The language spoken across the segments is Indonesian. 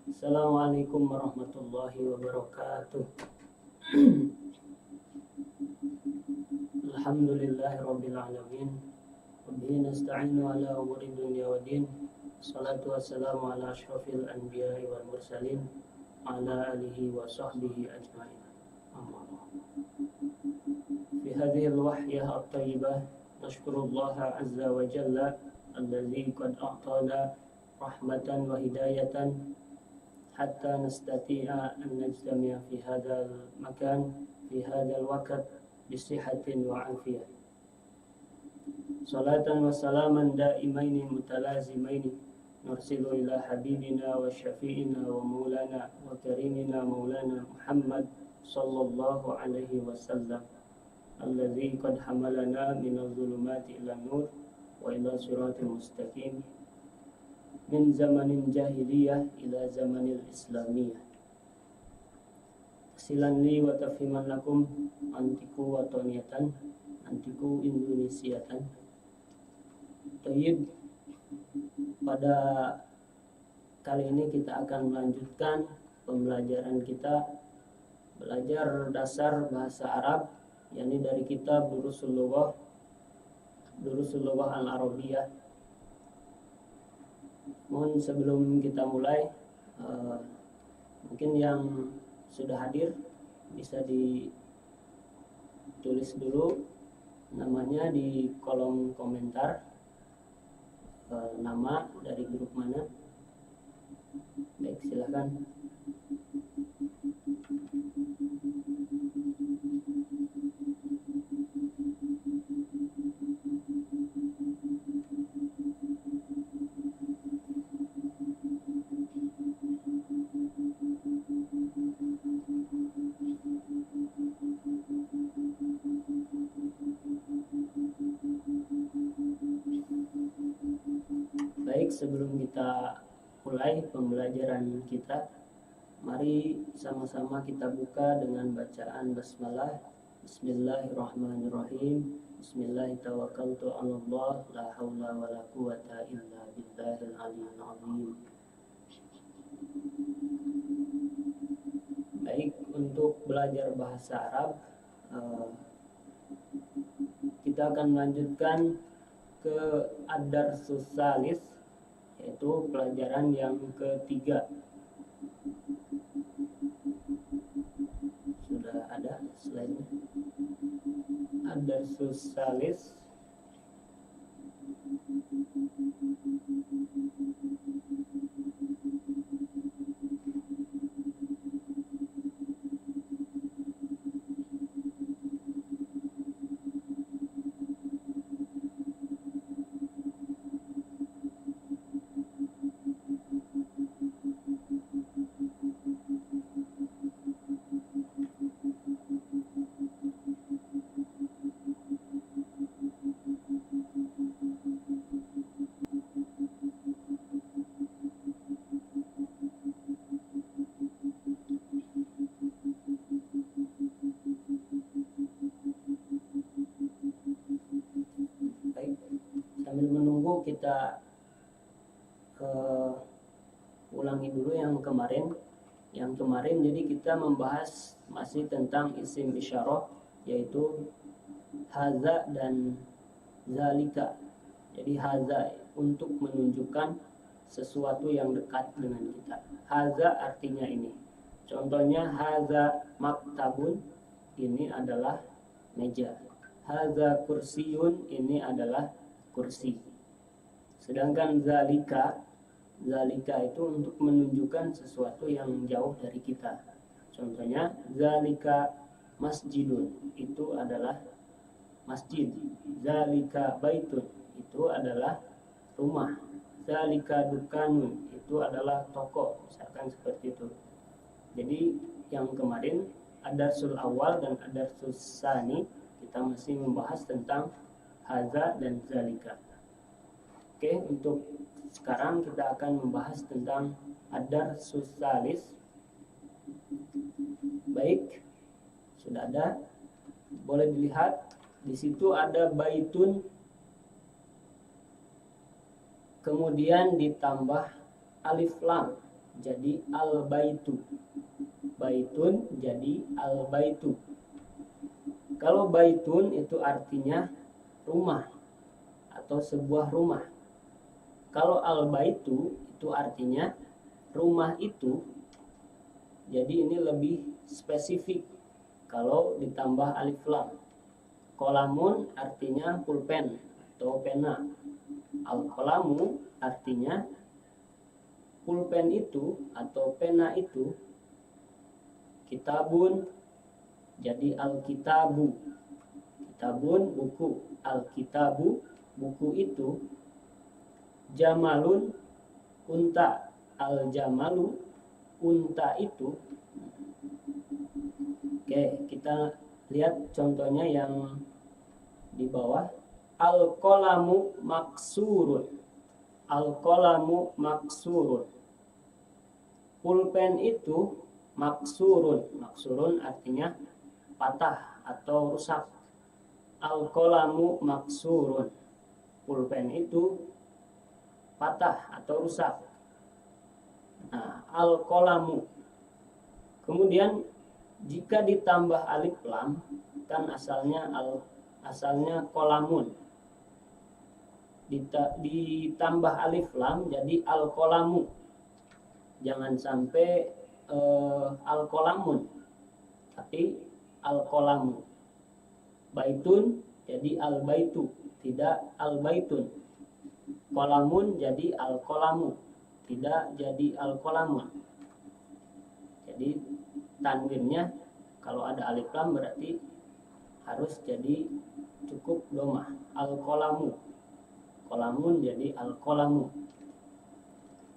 Assalamualaikum warahmatullahi wabarakatuh. Alhamdulillahi rabbil alamin. Wabihi nasta'inu ala umuri dunya wa din. Salatu wassalamu ala asyrafil anbiya'i wal mursalin, ala alihi wa sahbihi ajma'in. Amma ba'du. Fi hadhihi al-wahyah at-tayyibah nashkurullaha azza wa jalla alladzi qad a'tana rahmatan wa hidayatan hatta nastati'a an najtami'a fi hadzal makan fi hadzal waqt bisihatin wa afiyah. Salatan wa salaman daimaini mutalazimaini nursilu ila habibina wa syafi'ina wa maulana wa karimina maulana Muhammad sallallahu alaihi wasallam alladzi qad hamalana minadh dhulumati ila nur wa ila siratal mustaqim min zamanin jahiliyah ila zamanil islamiyah. Silan li wa tafhiman lakum antiku wa toniyatan antiku indonesiatan. Tayyib, pada kali ini kita akan melanjutkan pembelajaran kita belajar dasar bahasa Arab, yakni dari kitab Durusul Lughah Al-Arabiyah. Mohon sebelum kita mulai, mungkin yang sudah hadir bisa ditulis dulu namanya di kolom komentar, nama dari grup mana. Baik, silakan. Baik, sebelum kita mulai pembelajaran kita, mari sama-sama kita buka dengan bacaan basmalah. Bismillahirrahmanirrahim. Bismillahirrahmanirrahim. Allah la haula wa la quwata illa billahil aliyyil azim. Baik, untuk belajar bahasa Arab, kita akan melanjutkan ke ad-darsus salis, yaitu pelajaran yang ketiga. Sudah ada slide-nya. Ad-darsus salis. Sambil menunggu, kita ulangi dulu yang kemarin. Jadi kita membahas masih tentang isim isyarah, yaitu haza dan zalika. Jadi haza untuk menunjukkan sesuatu yang dekat dengan kita. Haza artinya ini. Contohnya haza maktabun, ini adalah meja. Haza kursiyun, ini adalah kursi. Sedangkan zalika itu untuk menunjukkan sesuatu yang jauh dari kita. Contohnya zalika masjidun, itu adalah masjid. Zalika baitun, itu adalah rumah. Zalika dukanun, itu adalah toko, misalkan seperti itu. Jadi yang kemarin ad-darsul awal dan ad-darsus tsani, kita masih membahas tentang haza dan zalika. Oke, untuk sekarang kita akan membahas tentang ad-darsus tsalis. Baik, sudah ada. Boleh dilihat di situ ada baitun kemudian ditambah alif lam jadi al-baitu. Baitun jadi al-baitu. Kalau baitun itu artinya rumah atau sebuah rumah. Kalau al-baitu itu artinya rumah itu. Jadi ini lebih spesifik kalau ditambah alif lam. Kolamun artinya pulpen atau pena. Al-kolamu artinya pulpen itu atau pena itu. Kitabun jadi al-kitabu. Kitabun buku, al-kitabu buku itu. Jamalun unta, al-jamalu unta itu. Oke, kita lihat contohnya yang di bawah. Al-qalamu maksurun. Al-qalamu maksurun. Pulpen itu maksurun. Maksurun artinya patah atau rusak. Al-qalamu maksurun. Pulpen itu patah atau rusak. Nah, al-qalamu. Kemudian jika ditambah alif lam kan asalnya qalamun. Ditambah alif lam jadi al-qalamu. Jangan sampai al-qalamun, tapi al-qalamu. Baitun jadi al-baitu, tidak al-baitun. Qalamun jadi al-qalamu, tidak jadi al-qalamun. Jadi tanwinnya kalau ada alif lam berarti harus jadi cukup domah. Al-qalamu. Qalamun jadi al-qalamu.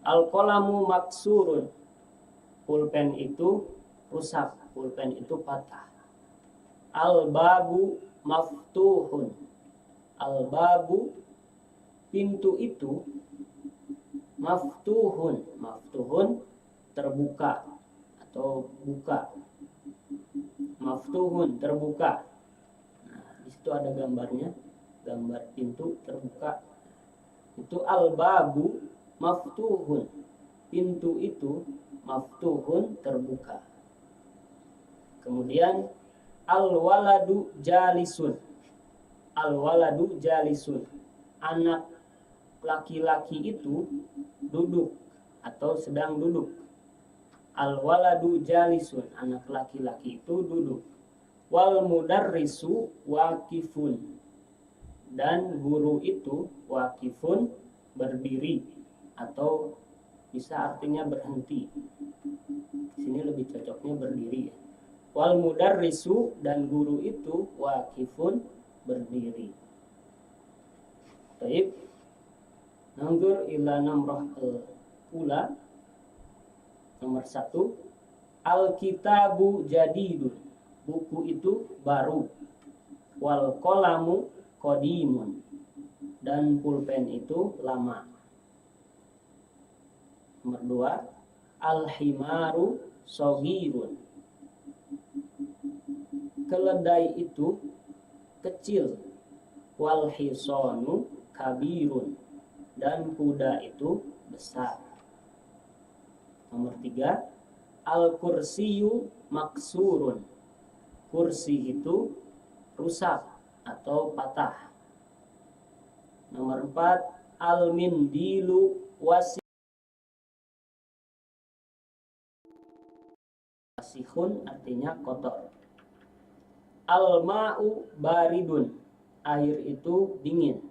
Al-qalamu maksurun. Pulpen itu rusak, pulpen itu patah. Al-babu maftuhun. Al-babu pintu itu maftuhun. Maftuhun terbuka atau buka. Maftuhun terbuka. Nah, di situ ada gambarnya, gambar pintu terbuka. Itu al-babu maftuhun. Pintu itu maftuhun terbuka. Kemudian al-waladu jalisun. Al-waladu jalisun. Anak laki-laki itu duduk atau sedang duduk. Al-waladu jalisun. Anak laki-laki itu duduk. Wal mudarrisu waqifun. Dan guru itu waqifun berdiri atau bisa artinya berhenti. Di sini lebih cocoknya berdiri. Wal mudarrisu dan guru itu waqifun berdiri. Baik. Nanzur ila namrah al-ula. Nomor 1. Al-kitabu jadidun. Buku itu baru. Wal qalamu qadimun. Dan pulpen itu lama. Nomor 2. Al-himaru sogirun. Keledai itu kecil. Wal hisanu kabirun. Dan kuda itu besar. Nomor 3. Al-kursiyu maksurun. Kursi itu rusak atau patah. Nomor 4. Al-mindilu wasihun artinya kotor. Al-ma'u baridun. Air itu dingin.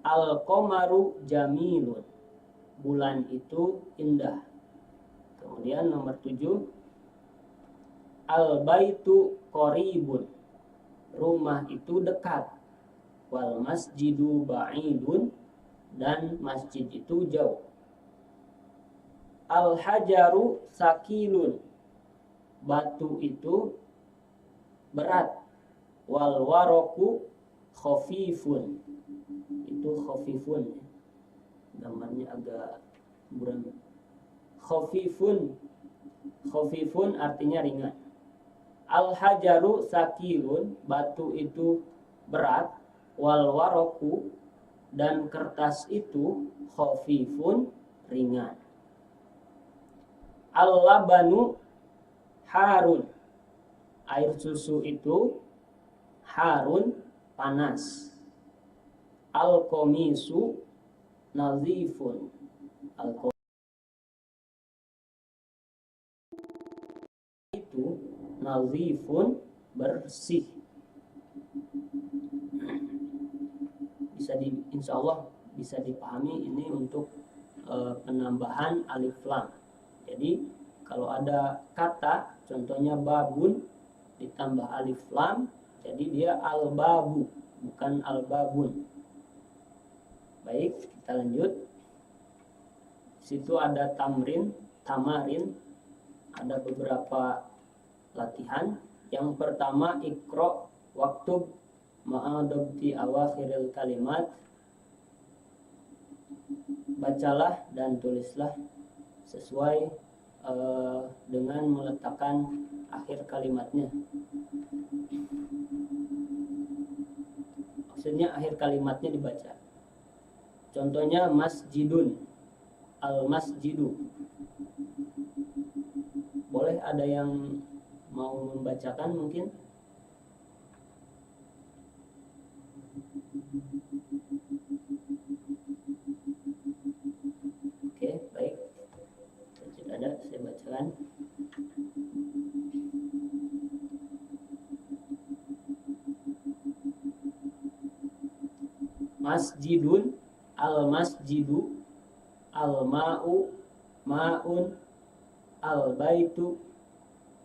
Al-qamaru jamilun. Bulan itu indah. Kemudian nomor 7. Al-baitu qoribun. Rumah itu dekat. Wal masjidu ba'idun. Dan masjid itu jauh. Al-hajaru sakilun. Batu itu berat. Wal waroku khafifun. Itu khafifun. Gambarnya agak buram. Khafifun. Khafifun artinya ringan. Al-hajaru sakilun. Batu itu berat. Wal waroku dan kertas itu khafifun, ringan. Al-labanu harun, air susu itu harun, panas. Al-qamisu nazifun, al-qamisu itu nazifun, bersih. Insya Allah bisa dipahami ini untuk penambahan alif lam. Jadi kalau ada kata contohnya babun ditambah alif lam, jadi dia al-babu, bukan al-babun. Baik, kita lanjut. Situ ada tamarin, ada beberapa latihan. Yang pertama, ikro waktub ma'adabti awakhiril kalimat. Bacalah dan tulislah sesuai dengan meletakkan akhir kalimatnya. Maksudnya akhir kalimatnya dibaca. Contohnya masjidun, al-masjidu. Boleh ada yang mau membacakan mungkin? Oke, baik. Tidak ada, saya bacakan. Masjidun, al-masjidu, al-ma'u, ma'un, al-baitu,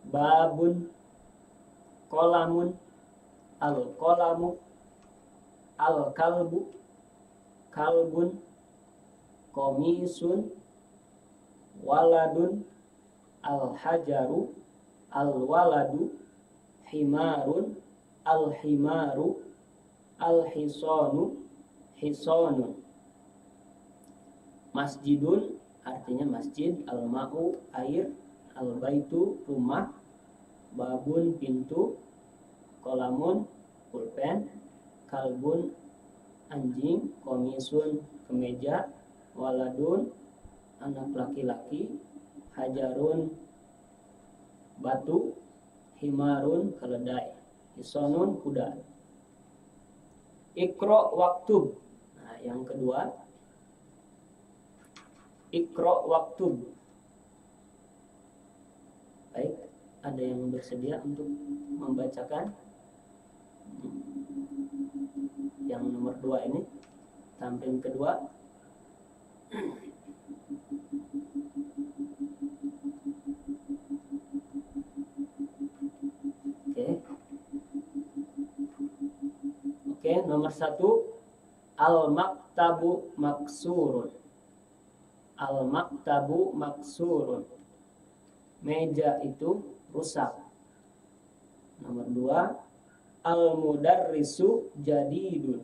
babun, qalamun, al-qalamu, al-kalbu, kalbun, komisun, waladun, al-hajaru, al-waladu, himarun, al-himaru, al-hisanu, hisonun. Masjidun artinya masjid, al-ma'u air, al-baitu rumah, babun pintu, kolamun pulpen, kalbun anjing, komisun kemeja, waladun anak laki-laki, hajarun batu, himarun keledai, hisonun kuda. Ikro waktub. Nah, yang kedua, ikro waktub. Baik, ada yang bersedia untuk membacakan yang nomor 2 ini, tamrin kedua. Oke, nomor 1, al-maktabu maksurun. Al-maktabu maksurun, meja itu rusak. Nomor 2, al-mudarrisu jadidun.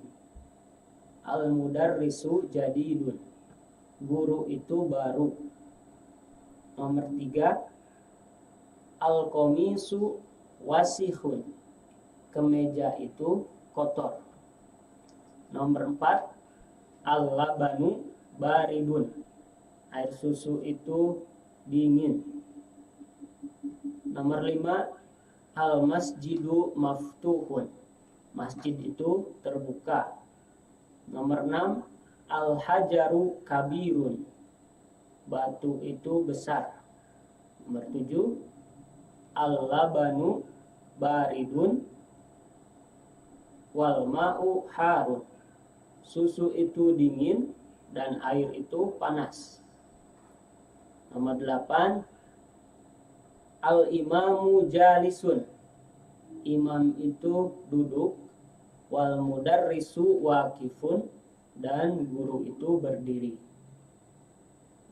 Al-mudarrisu jadidun, guru itu baru. Nomor 3, al-qamisu wasihun, kemeja itu kotor. Nomor 4, al-labanu baridun, air susu itu dingin. Nomor 5, al-masjidu maftuhun, masjid itu terbuka. Nomor 6, al-hajaru kabirun, batu itu besar. Nomor 7, al-labanu baridun wal ma'u harun, susu itu dingin dan air itu panas. Nomor 8, al-imamu jalisun, imam itu duduk, wal mudarrisu waqifun, dan guru itu berdiri.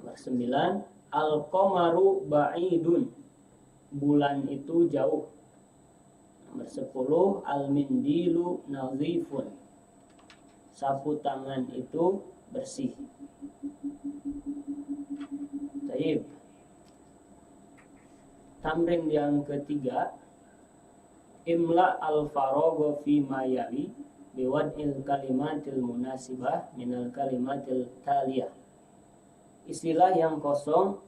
Nomor 9, al-qamaru ba'idun, bulan itu jauh. Nomor 10, al-mindilu nazifun, sapu tangan itu bersih. Baik. Tamrin yang ketiga, imla al-faragha fi ma yali, biwad'il kalimatil munasibah minal kalimatil taliyah. Istilah yang kosong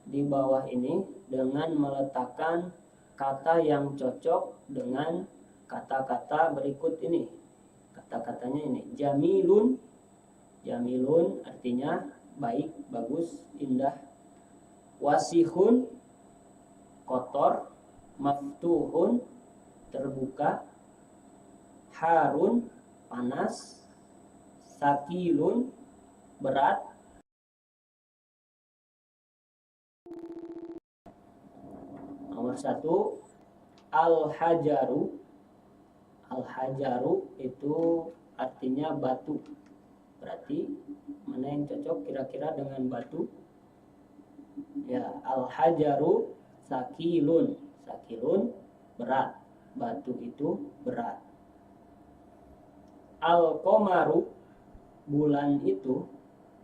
di bawah ini dengan meletakkan kata yang cocok dengan kata-kata berikut ini. Kata-katanya ini, jamilun. Jamilun artinya baik, bagus, indah. Wasihun, kotor. Maftuhun, terbuka. Harun, panas. Sakilun, berat. Nomor 1, al-hajaru. Al-hajaru itu artinya batu. Berarti mana yang cocok kira-kira dengan batu? Ya, al-hajaru sakilun. Sakilun berat. Batu itu berat. Al-qamaru, bulan itu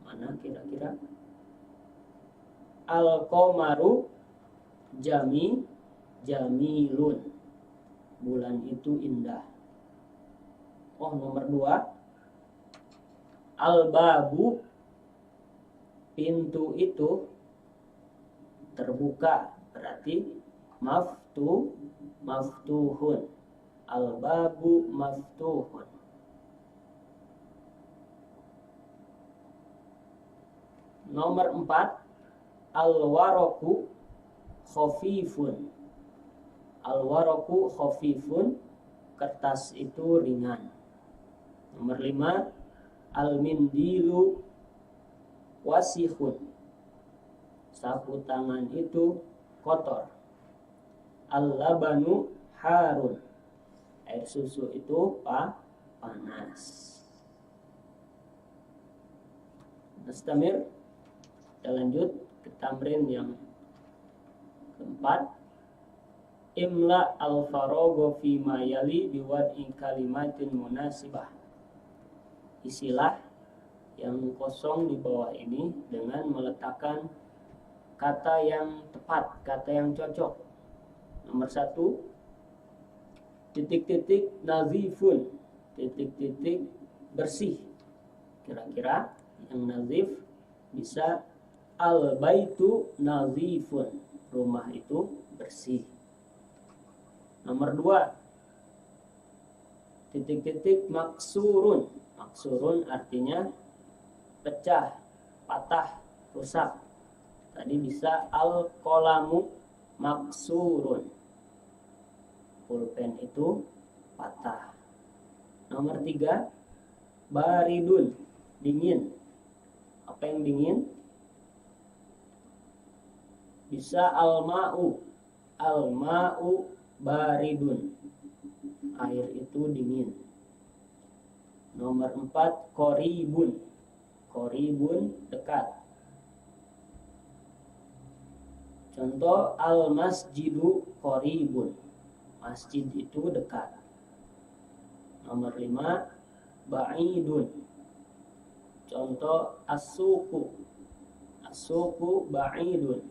mana kira-kira? Al-qamaru jamilun. Bulan itu indah. Nomor 2, al-babu, pintu itu terbuka. Berarti maftuhun. Al-babu maftuhun. Nomor 4, al-waraku khafifun. Al-waraku khafifun, kertas itu ringan. Nomor 5, al-mindilu wasihun. Sapu tangan itu kotor. Al-labanu harun. Air susu itu panas. Nastamir. Kita lanjut ke tamrin yang keempat. Imla al-faragha fi ma yali biwad'i kalimatin munasibah. Isilah yang kosong di bawah ini dengan meletakkan kata yang tepat, kata yang cocok. Nomor 1, titik-titik nazifun. Titik-titik bersih. Kira-kira yang nazif bisa al-baitu nazifun. Rumah itu bersih. Nomor 2, titik-titik maksurun. Maksurun artinya pecah, patah, rusak. Tadi bisa al-qalamu maksurun. Pulpen itu patah. Nomor 3, baridun, dingin. Apa yang dingin? Bisa al-ma'u. Al-ma'u baridun. Air itu dingin. Nomor 4, qoribun. Qoribun, dekat. Contoh, al-masjidu qoribun. Masjid itu dekat. Nomor 5, ba'idun. Contoh, as-suqu. As-suqu ba'idun.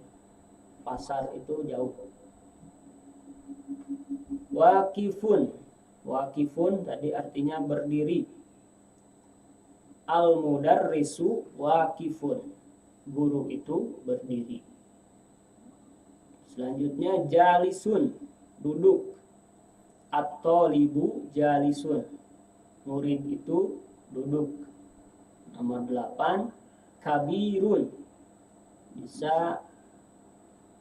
Pasar itu jauh. Waqifun. Waqifun tadi artinya berdiri. Al-mudarrisu waqifun. Guru itu berdiri. Selanjutnya jalisun, duduk. At-thalibu jalisun. Murid itu duduk. Nomor 8, kabirun. Bisa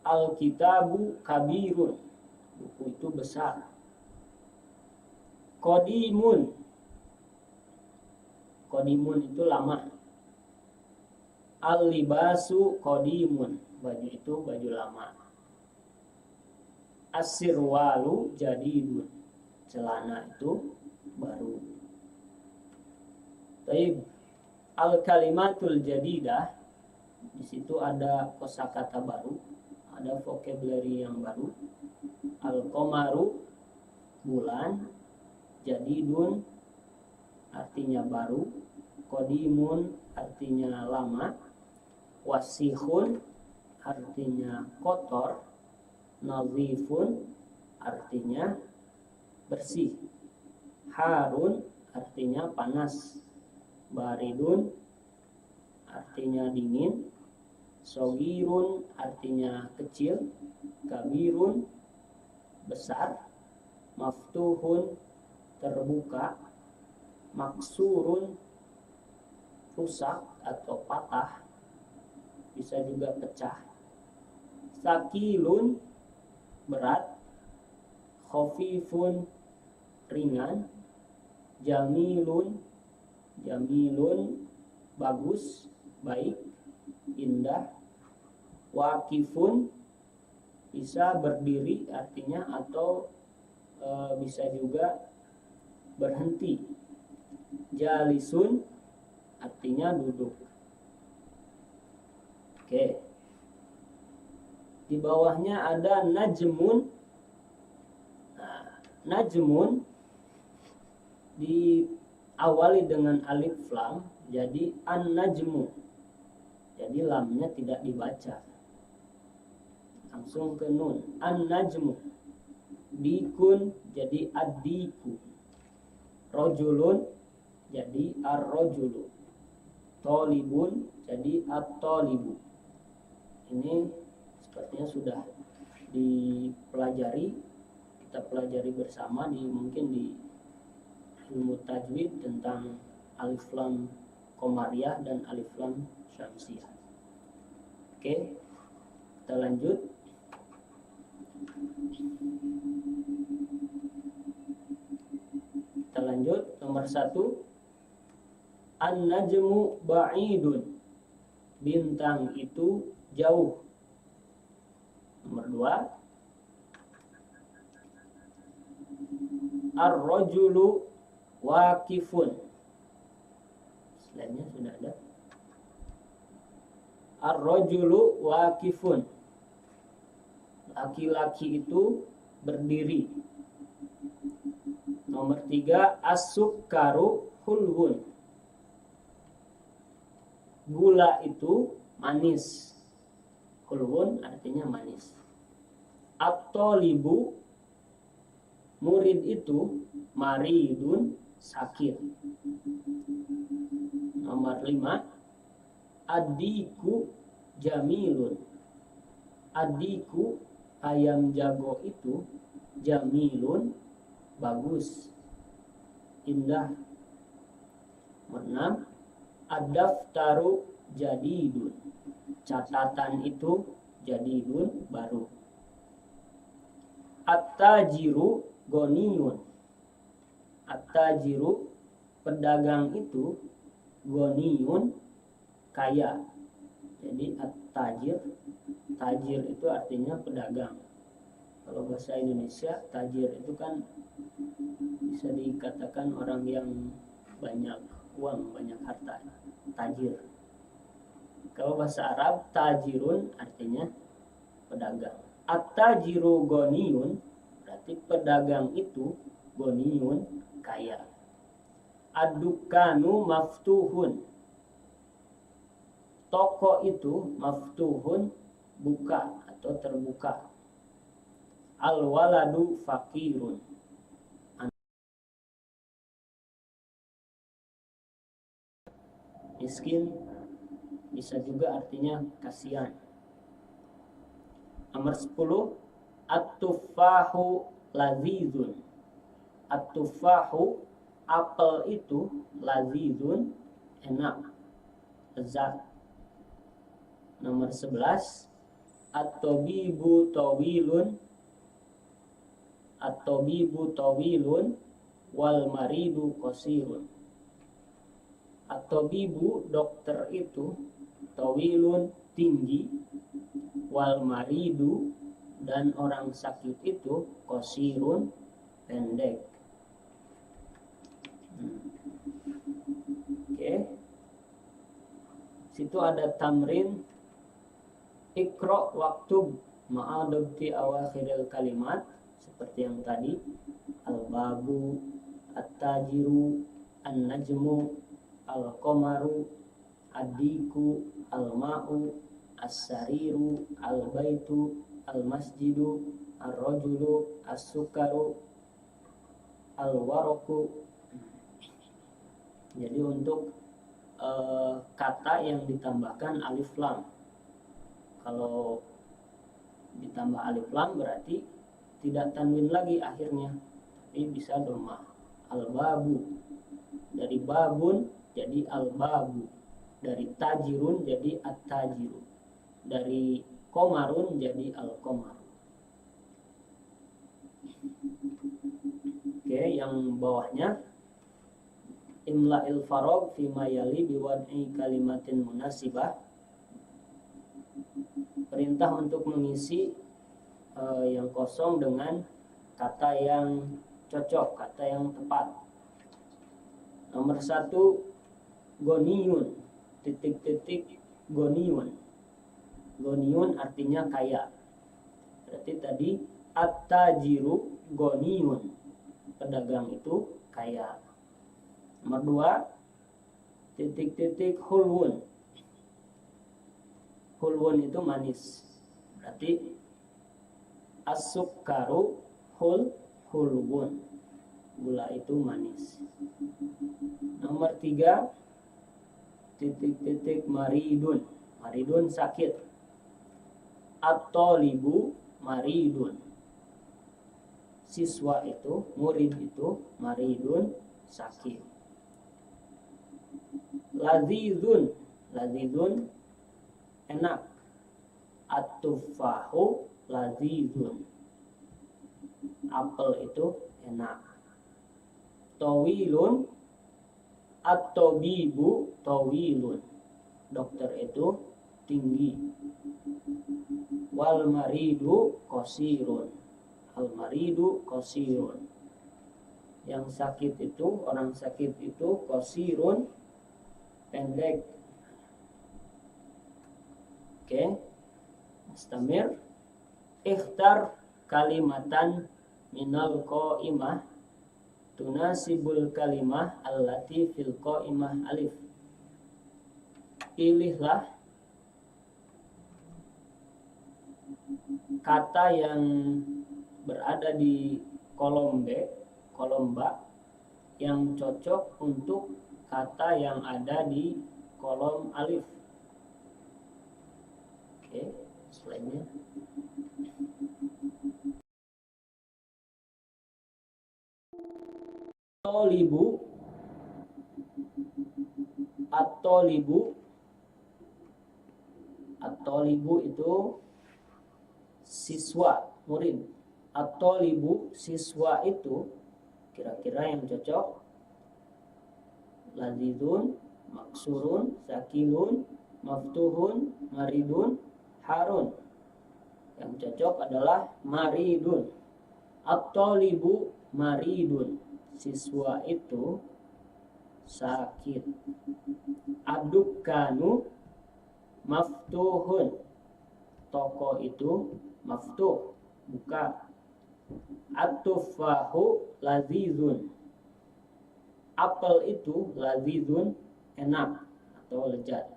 al-kitabu kabirun. Buku itu besar. Qadimun. Qadimun itu lama. Al-libasu qadimun. Baju itu baju lama. As-sirwalu jadidun. Celana itu baru. Baik. Al-kalimatul jadidah. Di situ ada kosakata baru, ada vocabulary yang baru. Al-qamaru, bulan. Jadidun artinya baru. Qadimun artinya lama. Wasihun artinya kotor. Nazifun artinya bersih. Harun artinya panas, baridun artinya dingin, sogirun artinya kecil, kabirun besar, maftuhun terbuka, maksurun rusak atau patah, bisa juga pecah, sakilun berat, khafifun ringan, jamilun bagus, baik, indah, wakifun bisa berdiri artinya atau bisa juga berhenti, jalisun artinya duduk. Oke. Di bawahnya ada najmun. Nah, najmun diawali dengan alif lam, jadi an-najmu. Jadi lamnya tidak dibaca, langsung ke nun. An-najmu. Dikun jadi ad-diku. Rojulun jadi ar-rojulu. Tolibun jadi at-tolibu. Ini sepertinya sudah dipelajari, kita pelajari bersama mungkin di ilmu tajwid tentang alif lam komariah dan alif lam syamsiah. Oke, kita lanjut. Nomor 1, an-najmu ba'idun, bintang itu jauh. Nomor 2, ar-rajulu waqifun. Selainnya sudah ada. Ar-rajulu waqifun, laki-laki itu berdiri. Nomor 3, as-sukkaru hulwun, gula itu manis. Hulwun artinya manis. At-tolibu, murid itu maridun, sakit. Nomor 5, adiku jamilun, adiku ayam jago itu jamilun bagus, indah. Nomor 6, ad-daftaru jadidun, catatan itu jadidun baru. At-tajiru goniyun, at-tajiru pedagang itu, goniyun kaya. Jadi at-tajir, tajir itu artinya pedagang. Kalau bahasa Indonesia tajir itu kan bisa dikatakan orang yang banyak uang, banyak harta, tajir. Kalau bahasa Arab tajirun artinya pedagang. At-tajiru goniyun berarti pedagang itu, goniyun kaya. Ad-dukanu maftuhun, toko itu maftuhun buka atau terbuka. Al-waladu fakirun, miskin, bisa juga artinya kasihan. Nomor 10, at-tufahu lazizun, at-tufahu apel itu, lazizun enak, lezat. Nomor 11, at-tabibu tawilun, at-tabibu tawilun wal maridu qasirun. At-tabibu dokter itu, tawilun tinggi, wal maridu dan orang sakit itu, qasirun pendek. Oke. Situ ada tamrin ikra waktub ma'adabti awakhiril kalimat, seperti yang tadi, al-babu, at-tajiru, an-najmu, al-qamaru, ad-diku, al-ma'u, as-sariru, al-baitu, al-masjidu, ar-rajulu, as-sukaru, al-waraku. Jadi untuk kata yang ditambahkan alif lam, kalau ditambah alif lam berarti tidak tanwin lagi akhirnya, tapi bisa dhammah. Al-babu, dari babun jadi al-babu, dari tajirun jadi at-tajiru, dari komarun jadi al-komar. Oke, yang bawahnya imla'il farog fima yali biwad'i kalimatin munasibah. Perintah untuk mengisi yang kosong dengan kata yang cocok, kata yang tepat. Nomor 1, goniyun, titik-titik goniyun. Goniyun artinya kaya. Berarti tadi at-tajiru goniyun, pedagang itu kaya. Nomor 2, titik-titik hulwun. Hulwun itu manis. Berarti as-sukkaru hulwun, gula itu manis. Nomor 3, titik-titik maridun. Maridun sakit. At-tolibu maridun. Siswa itu, murid itu maridun, sakit. Lazizun, lazizun enak. At-tufahu lazizun, apel itu enak. Tawilun, at-tabibu tawilun, dokter itu tinggi. Wal maridu qasirun, al maridu qasirun, yang sakit itu, orang sakit itu qasirun, pendek. Oke, mustamir. Ikhtar kalimatan minal qaimah tunasibul kalimah allati fil qaimah alif. Pilihlah kata yang berada di kolom B, kolom ba, yang cocok untuk kata yang ada di kolom alif. Oke, slide-nya. At-tolibu, at-tolibu, at-tolibu itu siswa, murid. At-tolibu, siswa itu kira-kira yang cocok. Lazizun, maksurun, sakilun, maftuhun, maridun, harun. Yang cocok adalah maridun. At-tolibu maridun, siswa itu sakit. Ad-dukkanu maftuhun, toko itu maftuh, buka. At-tufahu lazizun, apel itu lazizun, enak atau lezat.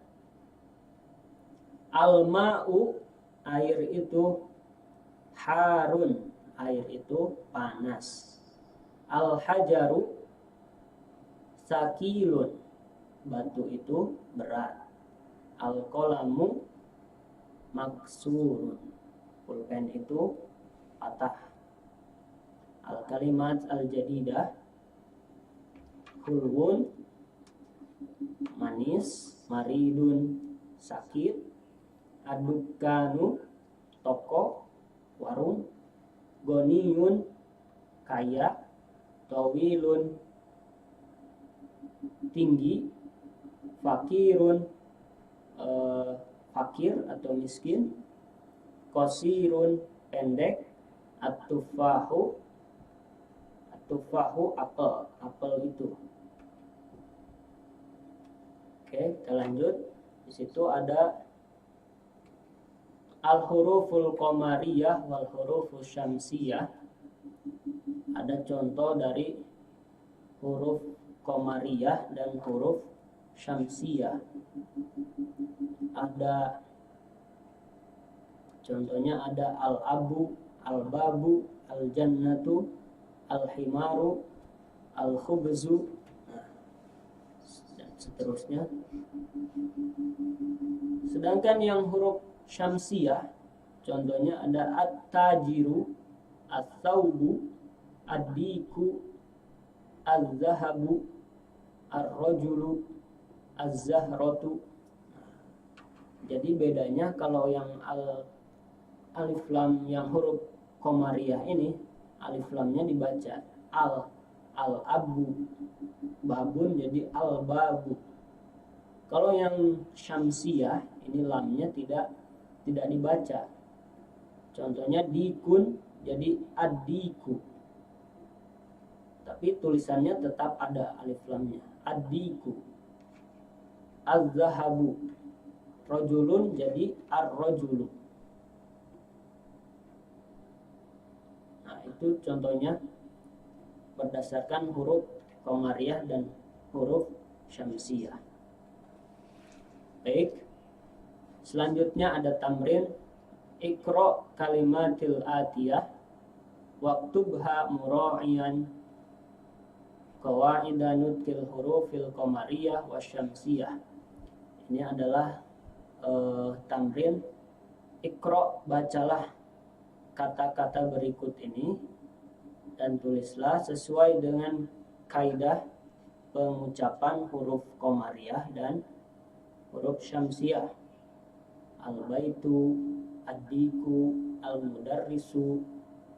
Al-ma'u, air itu harun, air itu panas. Al-hajaru sakilun, batu itu berat. Al-qalamu maksurun, pulpen itu patah. Al-kalimat al-jadidah, hulwun manis, maridun sakit, ad-dukkanu toko, warung, goniyun kaya, tawilun tinggi, fakirun fakir atau miskin, qasirun pendek, at-tufahu, at-tufahu apel, apel itu. Oke, kita lanjut. Di situ ada al-huruful qamariyah wal huruful syamsiyah. Ada contoh dari huruf qamariyah dan huruf syamsiyah. Ada contohnya, ada al-abu, al-babu, al-jannatu, al-himaru, al-khubzu. Nah, seterusnya. Sedangkan yang huruf syamsiyah, contohnya ada at-tajiru, at-thawbu, ad-diku, az-zahabu, ar-rajulu, az-zahratu. Jadi bedanya kalau yang alif lam yang huruf qamariyah ini, alif lamnya dibaca al-abu, babun jadi al-babu. Kalau yang syamsiyah ini lamnya tidak dibaca. Contohnya dikun jadi ad-diku. Tapi tulisannya tetap ada alif lamnya. Ad-diku. Az-zahabu. Rajulun jadi ar-rajulu. Nah, itu contohnya berdasarkan huruf qamariyah dan huruf syamsiyah. Baik. Selanjutnya ada tamrin Iqra kalimatil atiyah waktubha mura'iyan qawaida nutkil hurufil qamariyah wasyamsiyah. Ini adalah tamrin Iqra, bacalah kata-kata berikut ini dan tulislah sesuai dengan kaidah pengucapan huruf qamariyah dan huruf syamsiyah. Al-baitu, ad-diku, al-mudarrisu,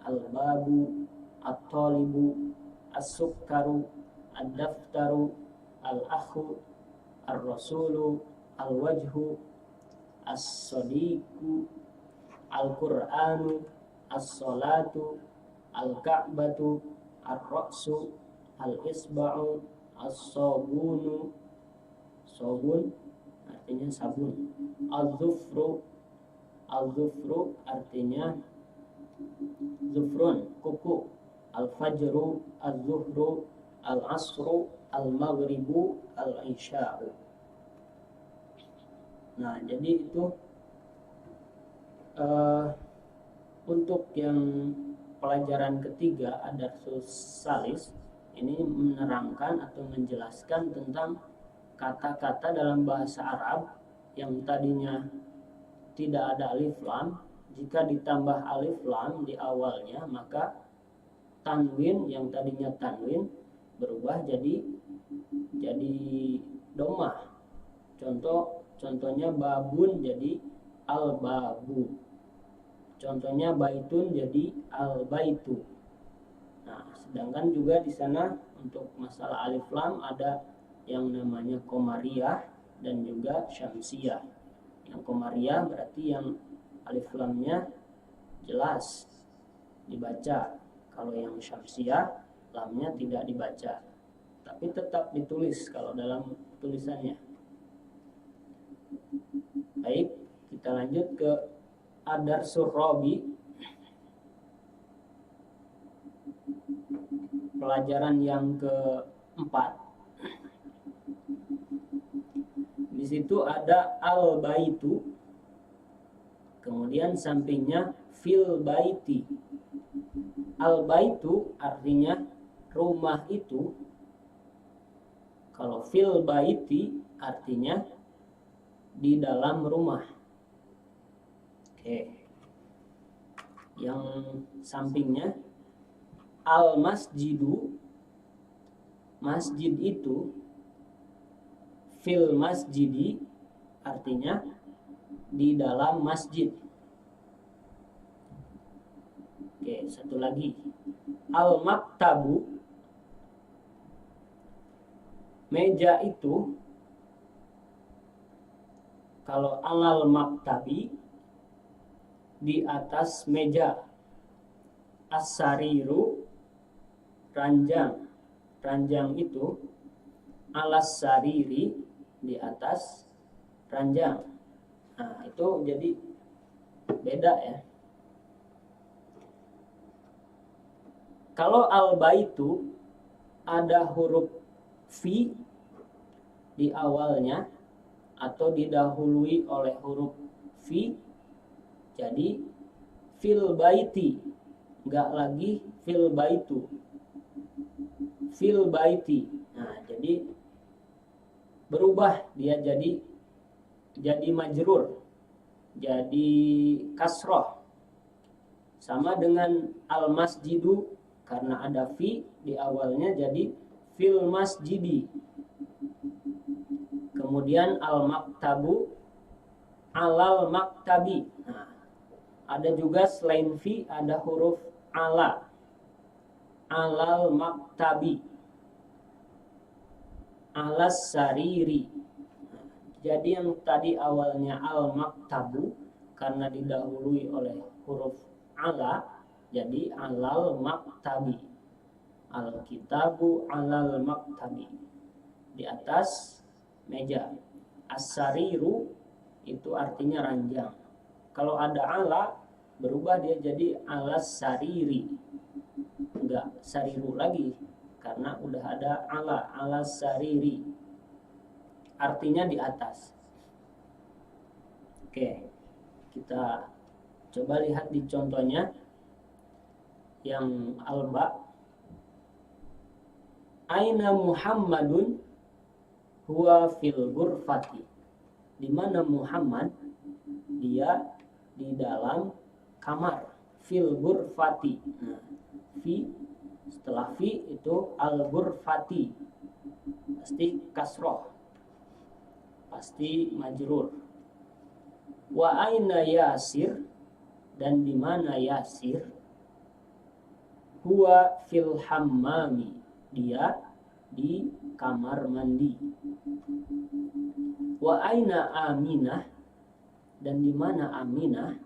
al-babu, at-talibu, as-sukkaru, ad-daftaru, al-akhu, ar-rasulu, al-wajhu, as-sadiqu, al-qur'anu, as-salatu, al-ka'batu, ar-ra'su, al-isba'u, as-sabunu, sabun artinya sabun, al-zufru artinya zufrun, kuku, al-fajru, al-zuhru, al-asru, al-maghribu, al-isya'u. Nah, jadi itu untuk yang pelajaran ketiga ad-darsus salis ini menerangkan atau menjelaskan tentang kata-kata dalam bahasa Arab yang tadinya tidak ada alif lam. Jika ditambah alif lam di awalnya, maka tanwin yang tadinya tanwin berubah jadi domah. Contohnya babun jadi al-babu. Contohnya baitun jadi al-baitu. Nah, sedangkan juga di sana untuk masalah alif lam ada yang namanya qamariyah dan juga syamsiyah. Yang qamariyah berarti yang alif lamnya jelas dibaca. Kalau yang syamsiyah lamnya tidak dibaca, tapi tetap ditulis kalau dalam tulisannya. Baik, kita lanjut ke ad-darsul rabi, pelajaran yang keempat. Di situ ada al-baitu, kemudian sampingnya fil baiti. Al-baitu artinya rumah itu. Kalau fil baiti artinya di dalam rumah. Oke. Yang sampingnya al-masjidu, masjid itu. Fil masjidi artinya di dalam masjid. Oke, satu lagi. Al-maktabu, meja itu. Kalau alal maktabi, di atas meja. As-sariru, ranjang. Ranjang itu alas sariri, di atas ranjang. Nah, itu jadi beda ya. Kalau al-baitu ada huruf fi di awalnya atau didahului oleh huruf fi, jadi fil baiti, enggak lagi fil baitu. Fil baiti. Nah, jadi berubah dia jadi majrur, jadi kasroh. Sama dengan al-masjidu, karena ada fi di awalnya jadi fil masjidi. Kemudian al-maktabu alal maktabi. Nah, ada juga selain fi ada huruf ala, alal maktabi, alas sariri. Jadi yang tadi awalnya al-maktabu karena didahului oleh huruf ala, jadi alal maktabi. Al-kitabu alal maktabi, di atas meja. As-sariru itu artinya ranjang. Kalau ada ala berubah dia jadi alas sariri, enggak sariru lagi karena udah ada ala, alas sariri, artinya di atas. Oke, kita coba lihat di contohnya yang alba. Aina Muhammadun huwa fil ghurfati. Di mana Muhammad? Dia di dalam kamar. Fil ghurfati. Nah, fi setelah fi itu al ghurfati. Pasti kasroh. Pasti majrur. Wa aina Yasir, dan di mana Yasir? Huwa fil hammami, dia di kamar mandi. Wa aina Aminah, dan di mana Aminah?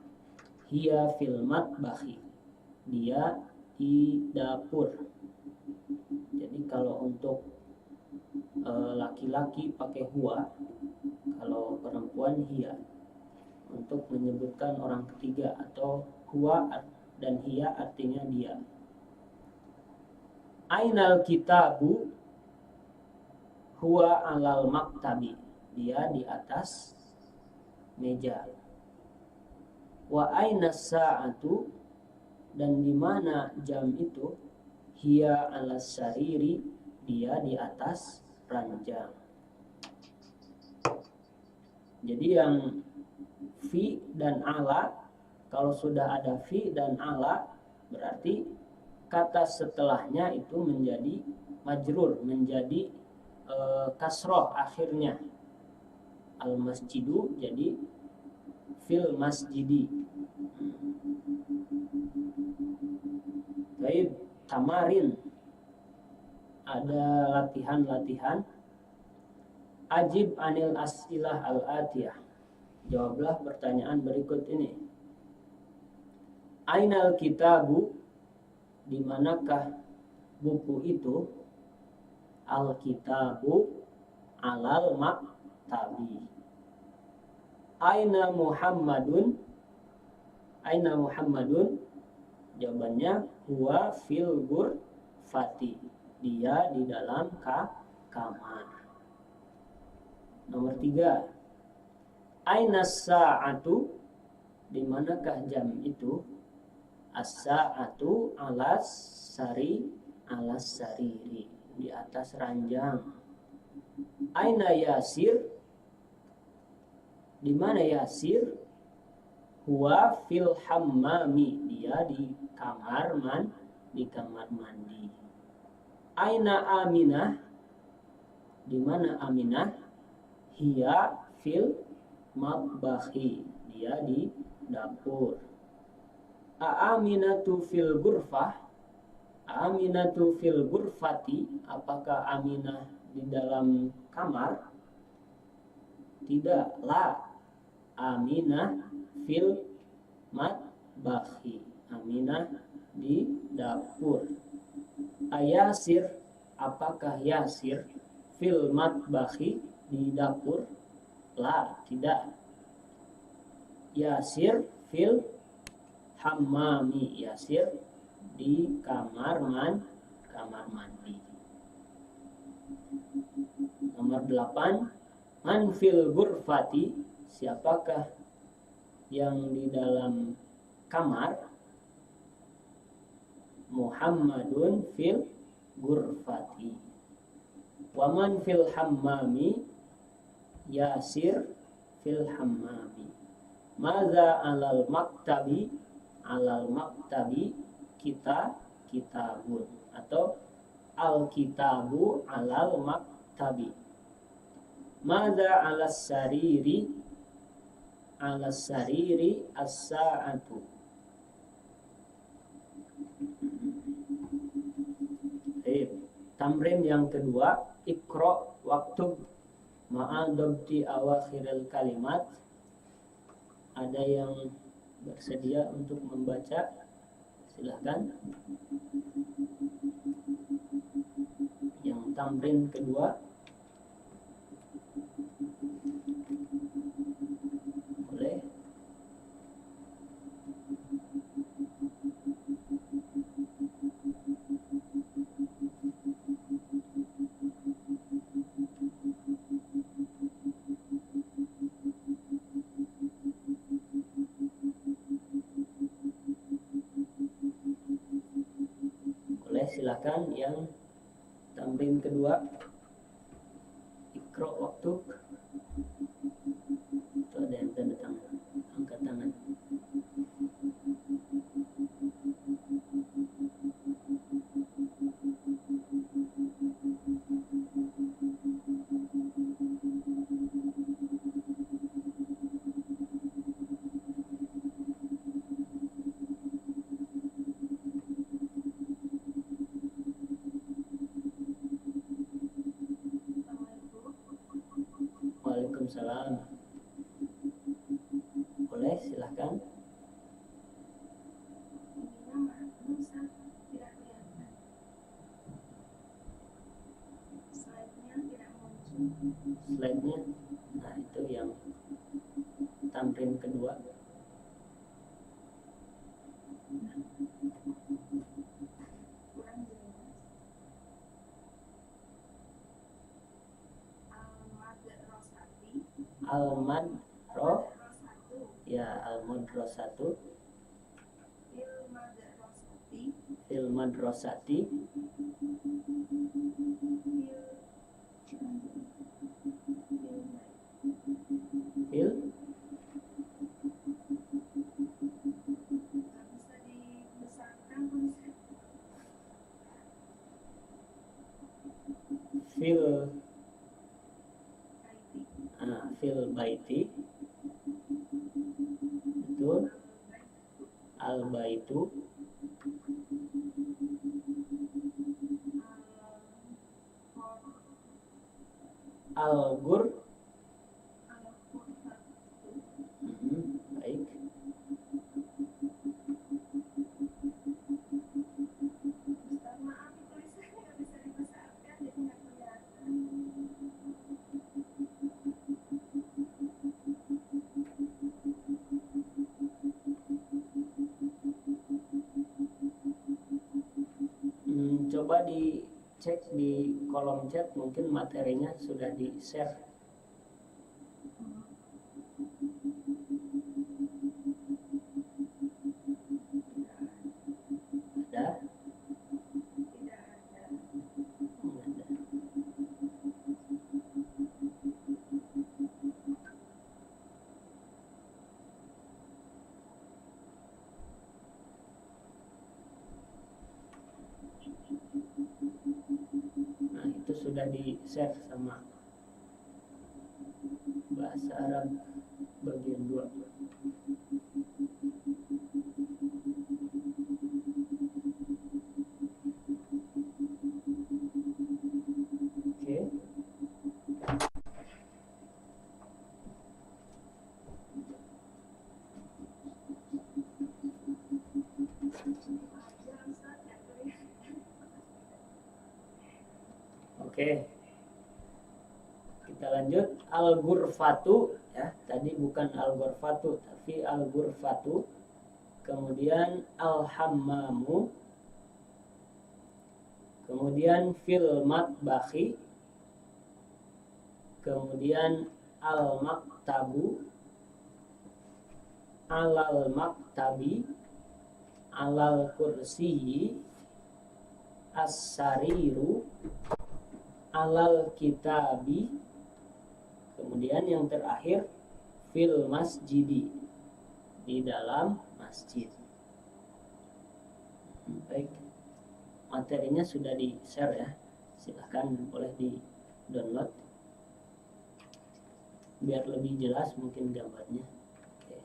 Hiya fil matbahi, dia di dapur. Jadi kalau untuk laki-laki pakai huwa, kalau perempuan hiya, untuk menyebutkan orang ketiga, atau huwa dan hiya artinya dia. Ainal kitabu huwa alal maktabi, dia di atas meja. Wa aina sa'atu, dan di mana jam itu? Hiya alas sariri, dia di atas ranjang. Jadi yang fi dan ala, kalau sudah ada fi dan ala berarti kata setelahnya itu menjadi majrur, menjadi kasroh akhirnya. Al masjidu jadi fil masjidi. Baik, tamarin, ada latihan-latihan. Ajib anil as'ilah al-atiyah, jawablah pertanyaan berikut ini. Ainal kitabu, di manakah buku itu? Al-kitabu alal maktabi. Aina Muhammadun, aina Muhammadun, jawabannya huwa fil ghurfati, dia di dalam kamar. Nomor 3, aina sa'atu, di manakah jam itu? As-sa'atu alas sariri, di atas ranjang. Aina Yasir, di mana Yasir? Huwa fil hammami, dia di kamar mandi. Aina Aminah, di mana Aminah? Hiya fil matbahi, dia di dapur. Aminatu fil ghurfah, Aminatu fil ghurfati, apakah Aminah di dalam kamar? Tidak, la. Aminah fil matbahi, Aminah di dapur. Ayasir, apakah Yasir fil matbahi, di dapur? La, tidak. Yasir fil hammami, Yasir di kamar mandi. Nomor 8, man fil ghurfati, siapakah yang di dalam kamar? Muhammadun fil ghurfati. Waman fil hammami, Yasir fil hammami. Maza alal maktabi kita kitabun, atau al kitabu alal maktabi. Maza alas sariri as-sa'atu. Tamrin yang kedua, ikro waktu ma'adabti awakhiril kalimat. Ada yang bersedia untuk membaca? Silahkan. Yang tamrin kedua, boleh. Silakan yang tamrin kedua, ikro waktu. Itu ada yang tanda tangan, angkat tangan. Waalaikumsalam. Boleh, silahkan. Slide-nya, nah itu yang tamrin kedua. Al-madrasatu fil madrasati fil fil baiti. Betul. Al baitu al gur. Baik. Coba dicek di kolom chat, mungkin materinya sudah di-share. Ada? Sudah di-share sama bahasa Arab bagian 2. Oke. Oke, kita lanjut. Al-ghurfatu, ya, tadi bukan al-ghurfatu tapi al-ghurfatu. Kemudian al-hammamu, kemudian fil matbahi, kemudian al-maktabu, alal maktabi, alal kursiyi, as-sariru, alal kitabi, Kemudian yang terakhir fil masjidi, di dalam masjid. Baik, materinya sudah di-share ya. Silahkan boleh di-download biar lebih jelas mungkin gambarnya. Oke.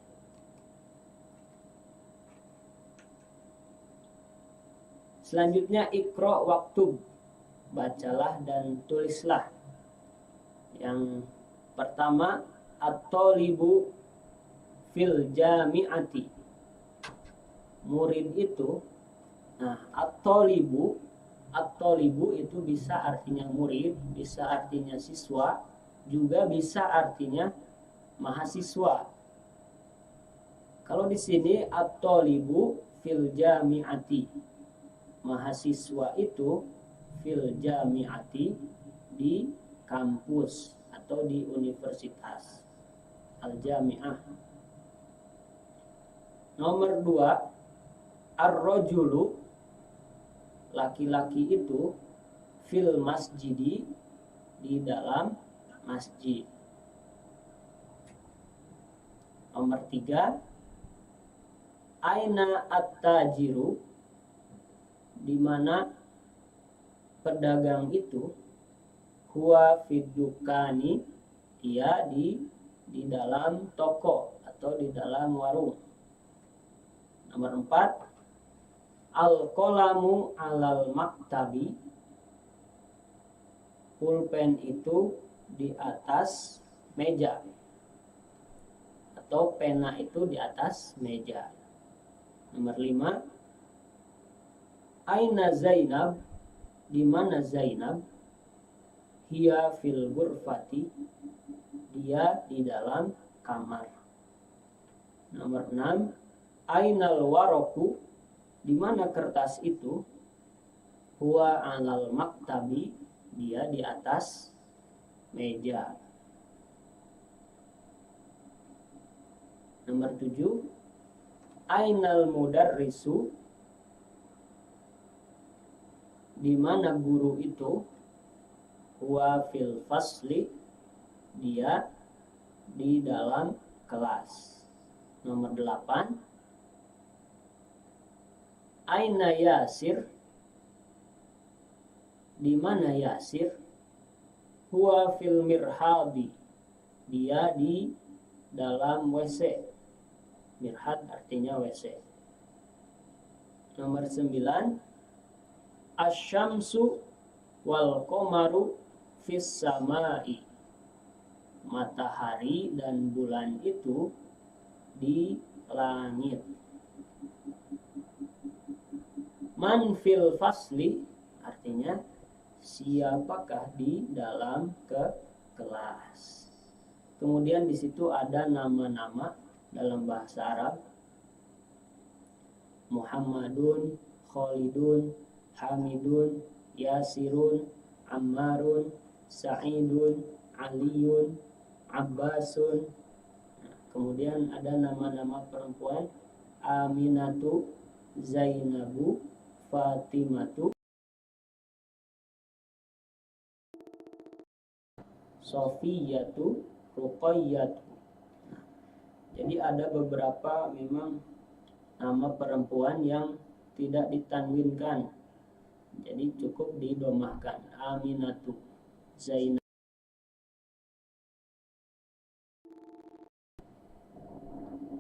Selanjutnya ikro waktub, bacalah dan tulislah. Yang pertama at-thalibu fil jami'ati, murid itu. Nah, at-thalibu itu bisa artinya murid, bisa artinya siswa, juga bisa artinya mahasiswa. Kalau di sini at-thalibu fil jami'ati, mahasiswa itu fil jami'ati, di kampus atau di universitas, al-jami'ah. Nomor 2, ar-rajulu, laki-laki itu fil masjidi, di dalam masjid. Nomor 3, aina at-tajiru, di mana pedagang itu, huwa fid dukani, dia di dalam toko atau di dalam warung. Nomor 4, al-qalamu alal maktabi, pulpen itu di atas meja atau pena itu di atas meja. Nomor 5, aina Zainab, di mana Zainab, hiya fil ghurfati, dia di dalam kamar. Nomor 6, ainal waraku, di mana kertas itu, huwa alal maktabi, dia di atas meja. Nomor 7, ainal mudarrisu, di mana guru itu, huwa fil fasli, dia di dalam kelas. Nomor 8, aina Yasir, di mana Yasir, huwa fil mirhadi, dia di dalam WC. Mirhad artinya WC. Nomor 9, asyamsu wal qamaru fis samai, matahari dan bulan itu di langit. Man fil fasli, artinya siapakah di dalam kelas. Kemudian di situ ada nama-nama dalam bahasa Arab. Muhammadun, Khalidun, Hamidun, Yasirun, Ammarun, Sa'idun, Aliyun, Abbasun. Kemudian ada nama-nama perempuan, Aminatu, Zainabu, Fatimatu, Sofiyatu, Ruqayyatu. Jadi ada beberapa memang nama perempuan yang tidak ditanwinkan, jadi cukup didomahkan. Aminatu, Zainab.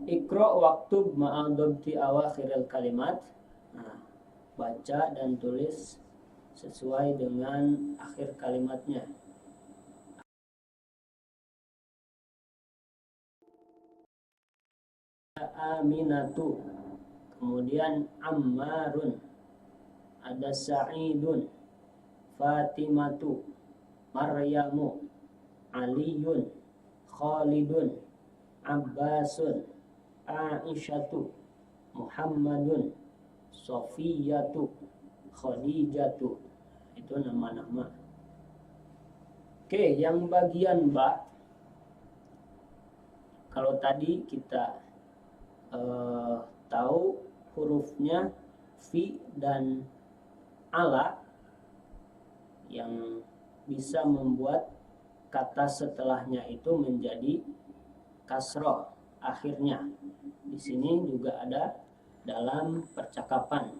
Iqra waktub ma'adobti awakhiril kalimat. Nah, baca dan tulis sesuai dengan akhir kalimatnya. Aminatu, kemudian Ammarun, ada Sa'idun, Fatimatu, Maryamu, Aliyun, Khalidun, Abbasun, Aisyatu, Muhammadun, Sofiyatu, Khadijatu. Itu nama-nama. Oke, yang bagian ba, kalau tadi kita tahu hurufnya fi dan ala yang bisa membuat kata setelahnya itu menjadi kasroh akhirnya. Di sini juga ada dalam percakapan.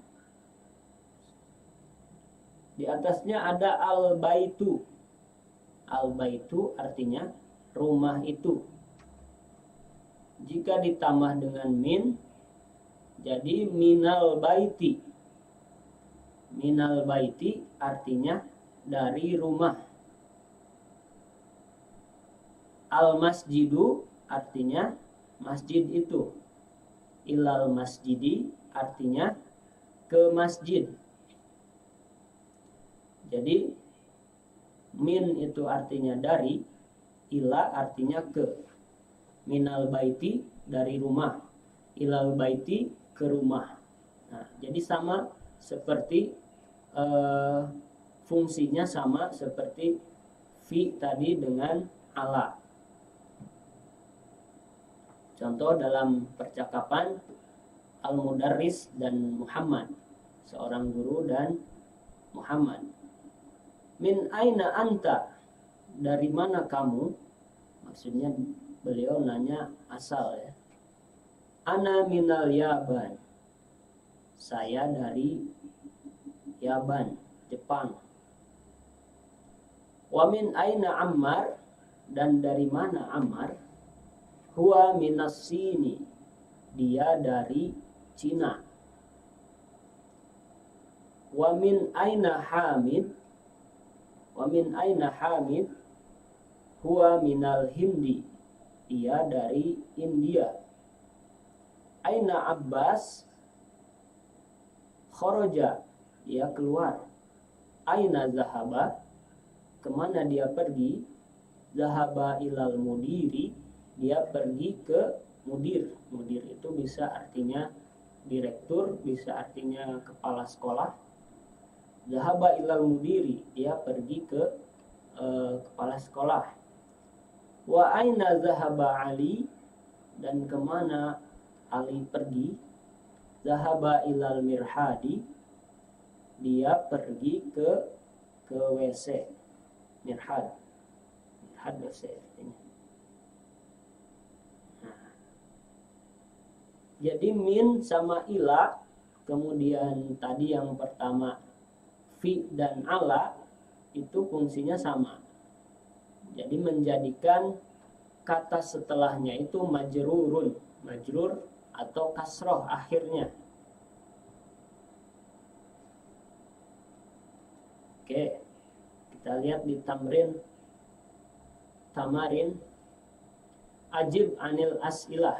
Di atasnya ada al-baitu. Al-baitu artinya rumah itu. Jika ditambah dengan min, jadi minal baiti. Minal baiti artinya dari rumah. Al-masjidu artinya masjid itu. Ilal masjidi artinya ke masjid. Jadi min itu artinya dari, ila artinya ke. Minal baiti dari rumah, ilal baiti ke rumah. Nah, jadi sama seperti fungsinya sama seperti fi tadi dengan ala. Contoh dalam percakapan al-mudarris dan Muhammad, seorang guru dan Muhammad. Min aina anta, dari mana kamu? Maksudnya beliau nanya asal ya. Ana minal Yaban, saya dari Yaban, Jepang. Wa min aina Ammar, dan dari mana Ammar? Huwa minas Sini, dia dari Cina. Wa min aina Hamid, wa min aina Hamid? Huwa minal Hindi, dia dari India. Aina Abbas? Kharaja, dia keluar. Aina Zahaba? Kemana dia pergi? Zahaba ilal mudiri, dia pergi ke mudir. Mudir itu bisa artinya direktur, bisa artinya kepala sekolah. Zahaba ilal mudiri, dia pergi ke kepala sekolah. Wa aina zahaba Ali, dan kemana Ali pergi? Zahaba ilal mirhadi, dia pergi ke WC. Mirhad, mirhad WC artinya. Jadi min sama ila, kemudian tadi yang pertama fi dan ala, itu fungsinya sama. Jadi menjadikan kata setelahnya itu majrurun, majrur atau kasroh akhirnya. Oke, kita lihat di tamarin. Ajib anil as'ilah.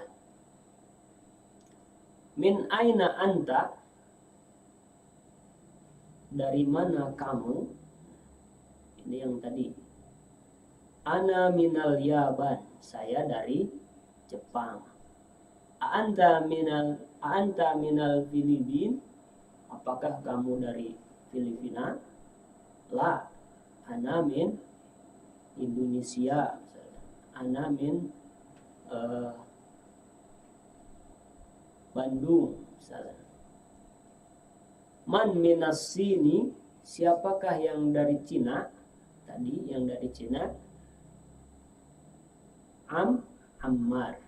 Min aina anta, dari mana kamu? Ini yang tadi. Ana minal Yaban, saya dari Jepang. Anta minal Filipin, apakah kamu dari Filipina? La, ana min Indonesia. Ana min Bandung misalnya. Man minas Sini, siapakah yang dari Cina? Tadi yang dari Cina. Ammar.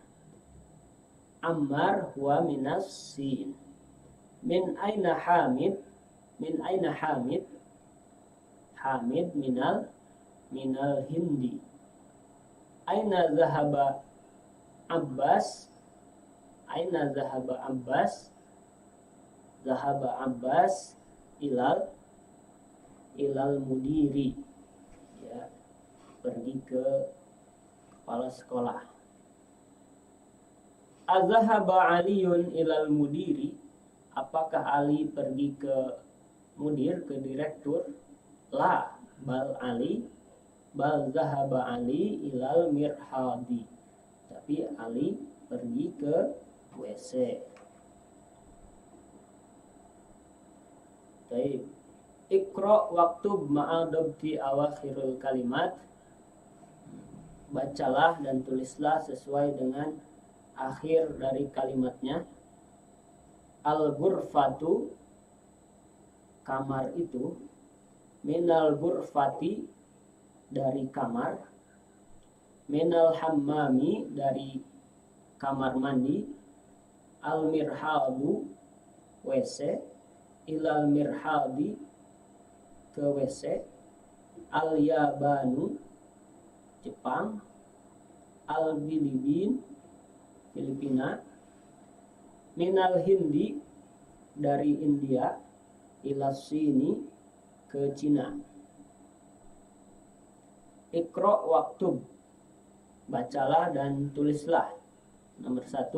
Ammar huwa minas Sin. Min aina Hamid? Min aina Hamid? Hamid minal Hindi. Aina zahaba Abbas? Aina zahaba Abbas? Zahaba Abbas ilal mudiri, ya, pergi ke kepala sekolah. Azhaba Aliun ilal mudiri, apakah Ali pergi ke mudir, ke direktur? La, bal zahaba Ali ilal mirhadi, tapi Ali pergi ke WC. Baik. Iqra waktub ma'adabti awakhirul kalimat. Bacalah dan tulislah sesuai dengan akhir dari kalimatnya. Al-ghurfatu, kamar itu. Minal ghurfati, dari kamar. minal hammami dari kamar mandi, al mirhabu WC, ilal mirhabi ke WC, al yabanu Jepang, al Filipin Filipina, minal hindi dari India, ilas sini ke Cina. Iqra waktub, bacalah dan tulislah. Nomor 1,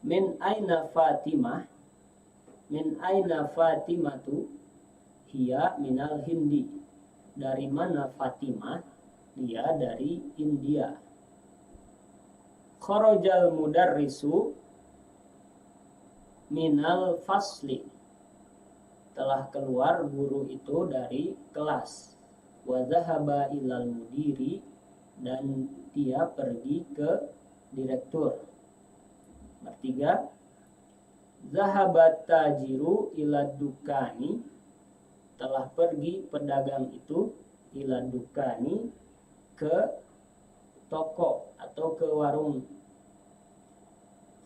min aina Fatimah, min aina Fatimatu, hiya minal hindi, dari mana Fatimah, dia dari India. Kharajal mudarrisu minal fasli, telah keluar guru itu dari kelas. Wa dhahaba ilal mudiri, dan dia pergi ke direktur. Nomor 3, zahabat tajiru ilad dukani, telah pergi pedagang itu ilad dukani ke toko atau ke warung.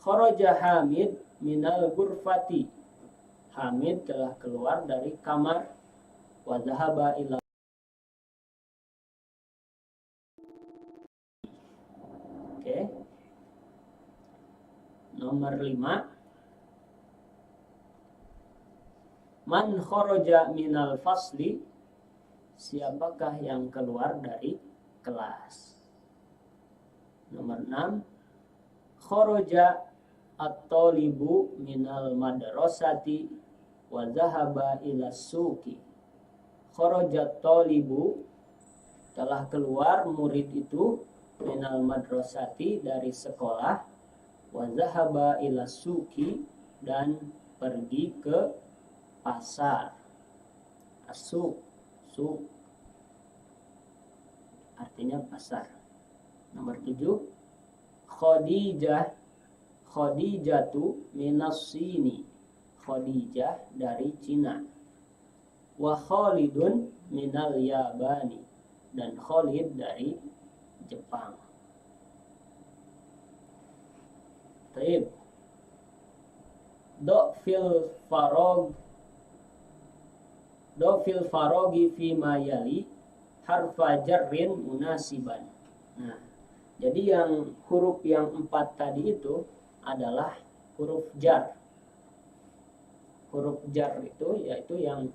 Kharaja Hamid minal ghurfati, Hamid telah keluar dari kamar. Wa dhahaba ila. Oke. Nomor 5, man kharaja minal fasli, siapakah yang keluar dari kelas. Nomor 6, kharaja at-talibu minal madrasati wa dhahaba ila suqi. Kharaja at-talibu, telah keluar murid itu, minal madrasati dari sekolah, wa dhahaba ila suqi, dan pergi ke pasar. As-suq, suq artinya pasar. Nomor 7, Khadijatu minas sini, Khadijah dari Cina. Wa Khalidun minal yabani, dan Khalid dari Jepang. Taib. Do fil farogi fi mayali harfa jarrin munasiban. Nah, jadi yang huruf yang 4 tadi itu adalah huruf jar. Huruf jar itu yaitu yang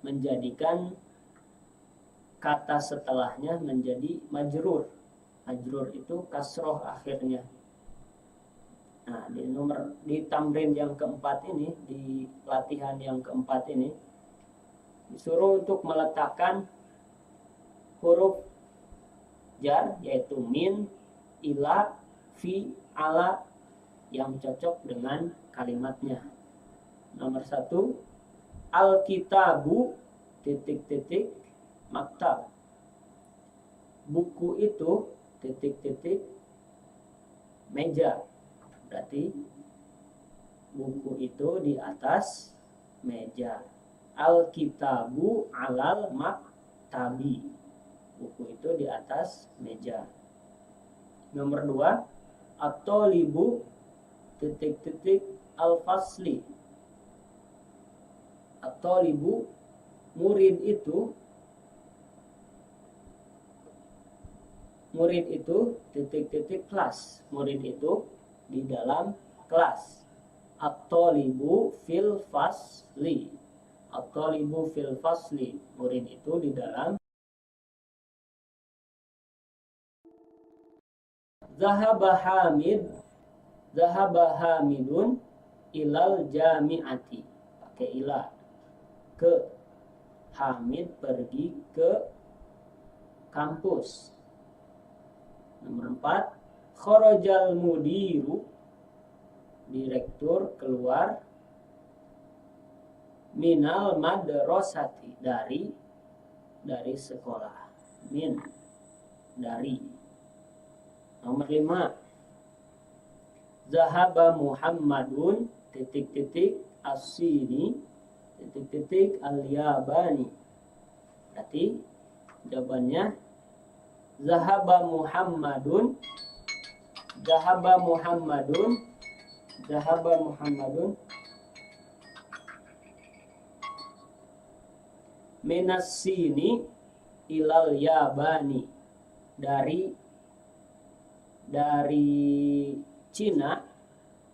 menjadikan kata setelahnya menjadi majrur. Majrur itu kasroh akhirnya. Nah, di tamrin yang keempat ini, di latihan yang keempat ini, disuruh untuk meletakkan huruf jar, yaitu min, ila, fi, ala, yang cocok dengan kalimatnya. Nomor 1, al-kitabu, titik-titik, maktab. Buku itu, titik-titik, meja. Berarti buku itu di atas meja. Al-kitabu alal maktabi, buku itu di atas meja. Nomor 2, at-talibu, titik-titik, al-fasli. At-talibu, murid itu, titik-titik, kelas. Murid itu di dalam kelas. At-talibu fil fasli, at-talibu fil fasli, murid itu di dalam. Zahaba Hamidun ilal jami'ati, pakai ila, ke. Hamid pergi ke kampus. Nomor 4, kharajal mudiru, direktur keluar, minal madrasati, dari sekolah. Min, dari. Nomor 5, zahaba Muhammadun, titik-titik, as-sini, titik-titik, al-yabani. Berarti jawabannya Zahaba Muhammadun. Zahaba Muhammadun. Zahaba Muhammadun. Minas sini ilal yabani. Dari Cina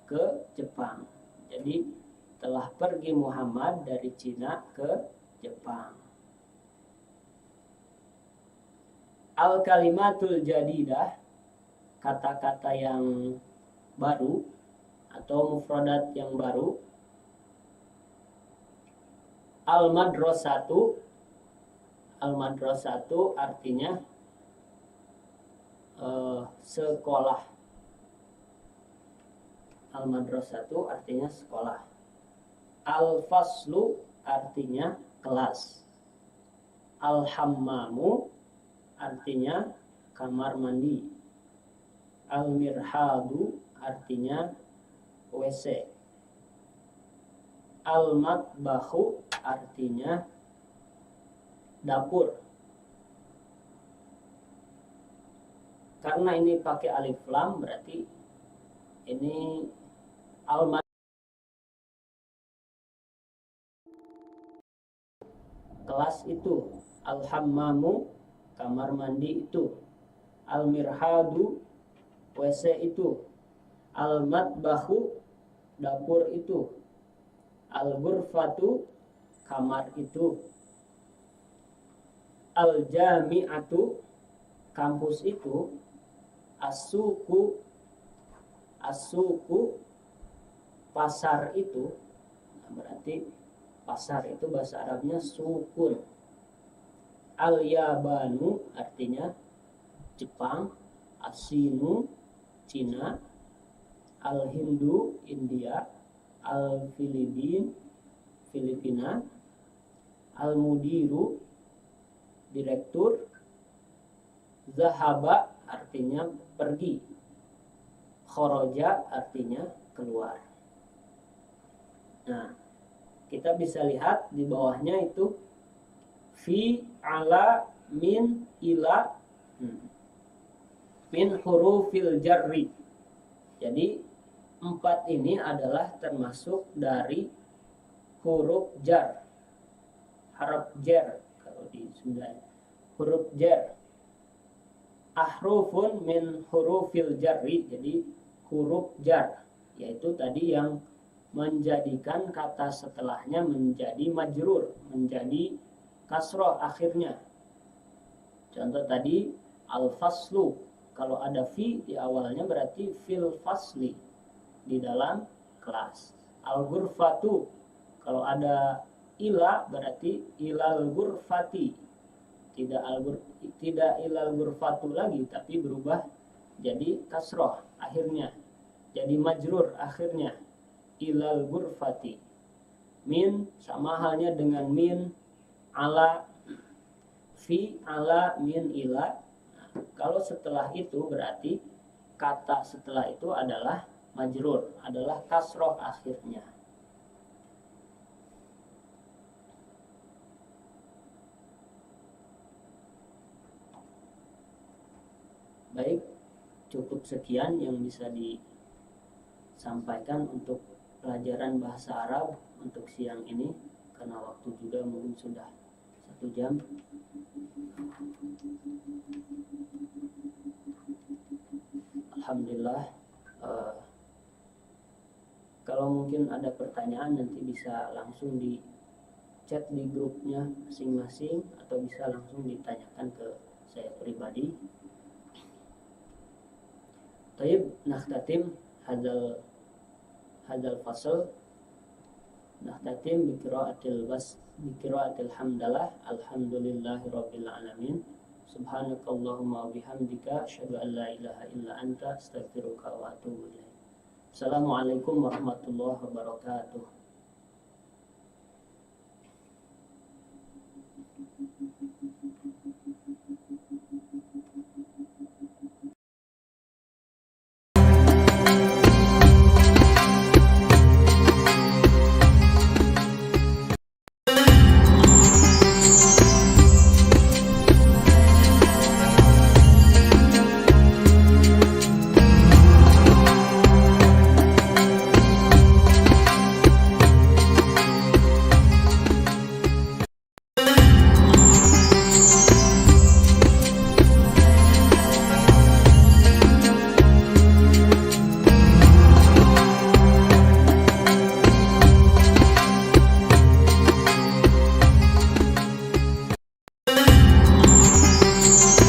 ke Jepang. Jadi telah pergi Muhammad dari Cina ke Jepang. Al kalimatul jadidah, kata-kata yang baru atau mufradat yang baru. Al madrasatu. Al madrasatu artinya sekolah. Al madrasatu artinya sekolah. Al faslu artinya kelas. Al hammamu artinya kamar mandi. Al mirhadu artinya WC. Al matbahu artinya dapur. Karena ini pakai alif lam berarti ini al kelas itu, al hammamu kamar mandi itu, al mirhadu WC itu, al matbahu dapur itu, al ghurfatu kamar itu, al jami'atu kampus itu, as-suku pasar itu. Nah, berarti pasar itu bahasa Arabnya sukun. Al-yabanu artinya Jepang, as-sinu Cina, al-hindu India, al-filipin Filipina, al-mudiru direktur, zahaba artinya pergi, kharaja artinya keluar. Nah, kita bisa lihat di bawahnya itu fi, ala, min, ila, min hurufil jarri. Jadi 4 ini adalah termasuk dari huruf jar, harap jar kalau di Sunda, huruf jar. Ahrufun min hurufil jarri, jadi huruf jar, yaitu tadi yang menjadikan kata setelahnya menjadi majrur, menjadi kasroh akhirnya. Contoh tadi al-faslu, kalau ada fi di awalnya berarti fil fasli, di dalam kelas. Al-ghurfatu, kalau ada ila berarti ilal ghurfati, tidak ilal ghurfatu lagi, tapi berubah jadi kasroh akhirnya, jadi majrur akhirnya, ilal ghurfati. Min sama halnya dengan min, ala, fi, ala, min, ila. Nah, kalau setelah itu berarti kata setelah itu adalah majrur, adalah kasroh akhirnya. Baik, cukup sekian yang bisa disampaikan untuk pelajaran bahasa Arab untuk siang ini, karena waktu juga mungkin sudah 1 jam. Alhamdulillah. Kalau mungkin ada pertanyaan nanti bisa langsung di chat di grupnya masing-masing, atau bisa langsung ditanyakan ke saya pribadi. Taib, nakhtatim hadzal fasl, nakhtatim biqiraatil hamdalah, alhamdulillahirabbil alamin, subhanakallahumma wa bihamdika asyhadu an la ilaha illa anta astaghfiruka wa atubu ilaik. Assalamualaikum warahmatullahi wabarakatuh.